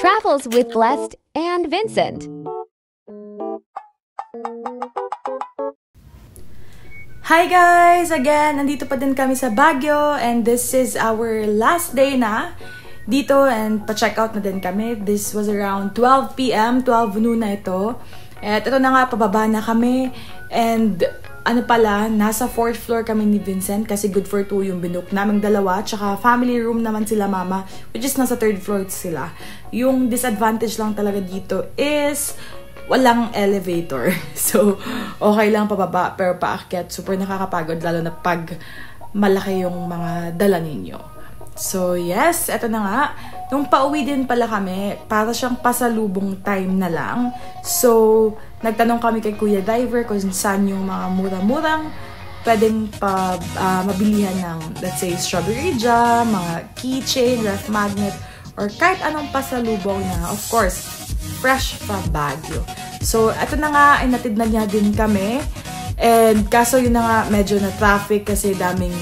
Travels with Blessed and Vincent. Hi guys! Again, nandito pa din kami sa Baguio and this is our last day na dito and pa-check out na din kami. This was around 12 p.m., 12 noon na ito. At ito na nga, pababa na kami and ano pala, nasa 4th floor kami ni Vincent kasi good for 2 yung binook naming dalawa. Tsaka family room naman sila mama, which is nasa 3rd floor sila. Yung disadvantage lang talaga dito is walang elevator. So, okay lang pababa, pero paakyat, super nakakapagod, lalo na pag malaki yung mga dala ninyo. So, yes, eto na nga. Nung pauwi din pala kami, para siyang pasalubong time na lang. So, nagtanong kami kay Kuya Driver kung saan yung mga murang-murang pwedeng mabilihan ng, let's say, strawberry jam, mga keychain, ref magnet, or kahit anong pasalubong na, of course, fresh from Baguio. So, eto na nga, ay natid na niya din kami. And kaso yun na nga, medyo na traffic kasi daming,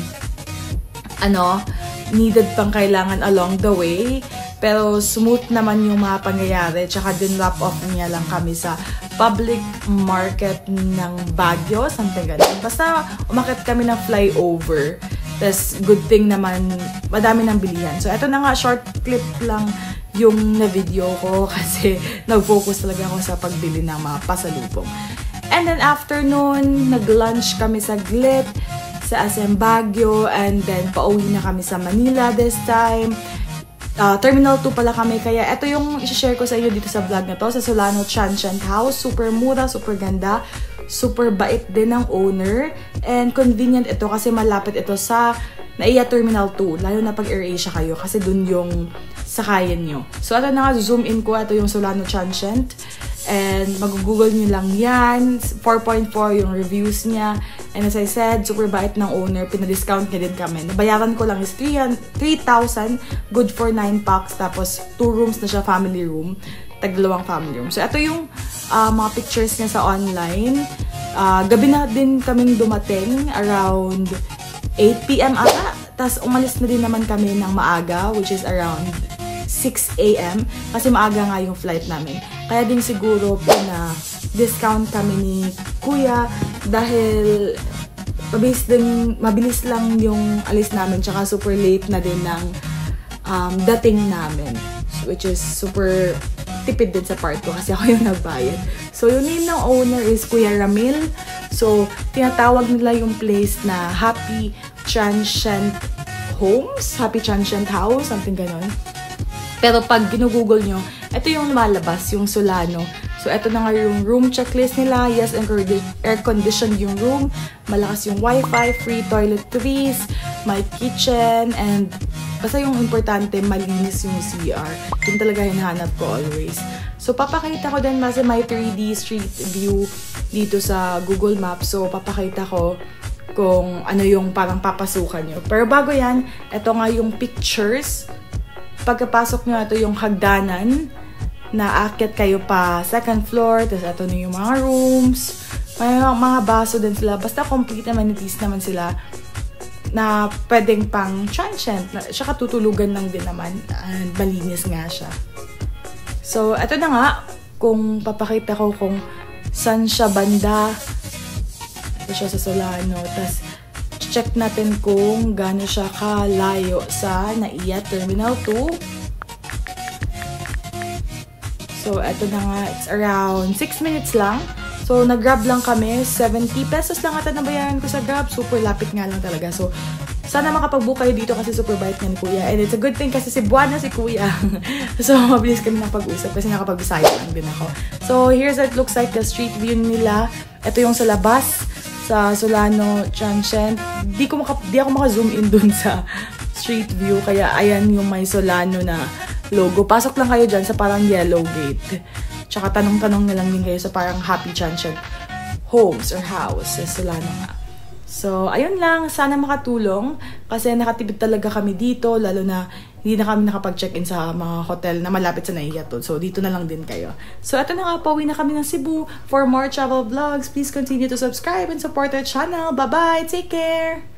needed pang kailangan along the way. Pero smooth naman yung mga pangyayari. Tsaka din wrap off niya lang kami sa public market ng Baguio, something ganun. Basta umakit kami ng flyover. Tapos good thing naman, madami ng bilihan. So eto na nga, short clip lang yung na-video ko kasi nag-focus talaga ako sa pagbili ng mga pasalubong. And then after nun, nag-lunch kami saglit sa SM Baguio and then pauwi na kami sa Manila this time. Terminal 2 pala kami, kaya ito yung i-share ko sa iyo dito sa vlog na to, sa Solano Transient House. Super mura, super ganda, super bait din ng owner, and convenient ito kasi malapit ito sa NAIA Terminal 2, lalo na pag AirAsia kayo kasi dun yung sakayan nyo. So ito na nga, zoom in ko, ito yung Solano Transient. And mag-google nyo lang yan. 4.4 yung reviews niya. And as I said, super bait ng owner. Pinadiscount niya din kami. Nabayaran ko lang is 3,000. Good for 9 packs. Tapos 2 rooms na siya, family room. Tag-2 family room. So ito yung mga pictures niya sa online. Gabi na din kaming dumating. Around 8 p.m. ata. Tapos umalis na din naman kami ng maaga, which is around 6 a.m. kasi maaga nga yung flight namin. Kaya din siguro na-discount kami ni Kuya dahil mabilis lang yung alis namin, tsaka super late na din ng dating namin. Which is super tipid din sa part ko kasi ako yung nagbayad. So yung name ng owner is Kuya Ramil. So tinatawag nila yung place na Happy Transient Homes, Happy Transient House, something ganon. Pero pag ginugoogle nyo, ito yung lumalabas, yung Solano. So, ito na nga yung room checklist nila. Yes, air-conditioned yung room. Malakas yung wifi, free toiletries, may kitchen, and basta yung importante, malinis yung CR. Yun talaga hinahanap ko always. So, papakita ko din kasi may 3D street view dito sa Google Maps. So, papakita ko kung ano yung parang papasukan nyo. Pero bago yan, ito nga yung pictures. Pagkapasok nyo, ito yung hagdanan na aakyat kayo pa 2nd floor. Tapos ito na yung mga rooms. May mga baso din sila. Basta complete amenities naman sila na pwedeng pang transient. Tsaka tutulugan lang din naman. And malinis nga siya. So, ito na nga. Kung papakita ko kung saan siya banda. Ito siya sa Solano. Tapos, check natin kung gaano siya kalayo sa NAIA Terminal 2. So, eto na nga. It's around 6 minutes lang. So, nag-grab lang kami. 70 pesos lang ata nabayaran ko sa grab. Super lapit nga lang talaga. So, sana makapag-book kayo dito kasi super bait nga ni Kuya. And it's a good thing kasi Cebuana si Kuya. So, mabilis kami ng pag-usap kasi nakapag-Bisaya lang din ako. So, here's what it looks like, the street view nila. Ito yung sa labas. Sa Solano Transient. Di ako maka-zoom in dun sa street view. Kaya ayan yung may Solano na logo. Pasok lang kayo dyan sa parang yellow gate. Tsaka tanong-tanong na lang din kayo sa parang Happy Transient Homes or House sa Solano nga. So, ayun lang. Sana makatulong. Kasi nakatipid talaga kami dito. Lalo na hindi na kami nakapag-check-in sa mga hotel na malapit sa NAIA to. So, dito na lang din kayo. So, ito na nga, pauwi na kami ng Cebu. For more travel vlogs, please continue to subscribe and support our channel. Bye-bye! Take care!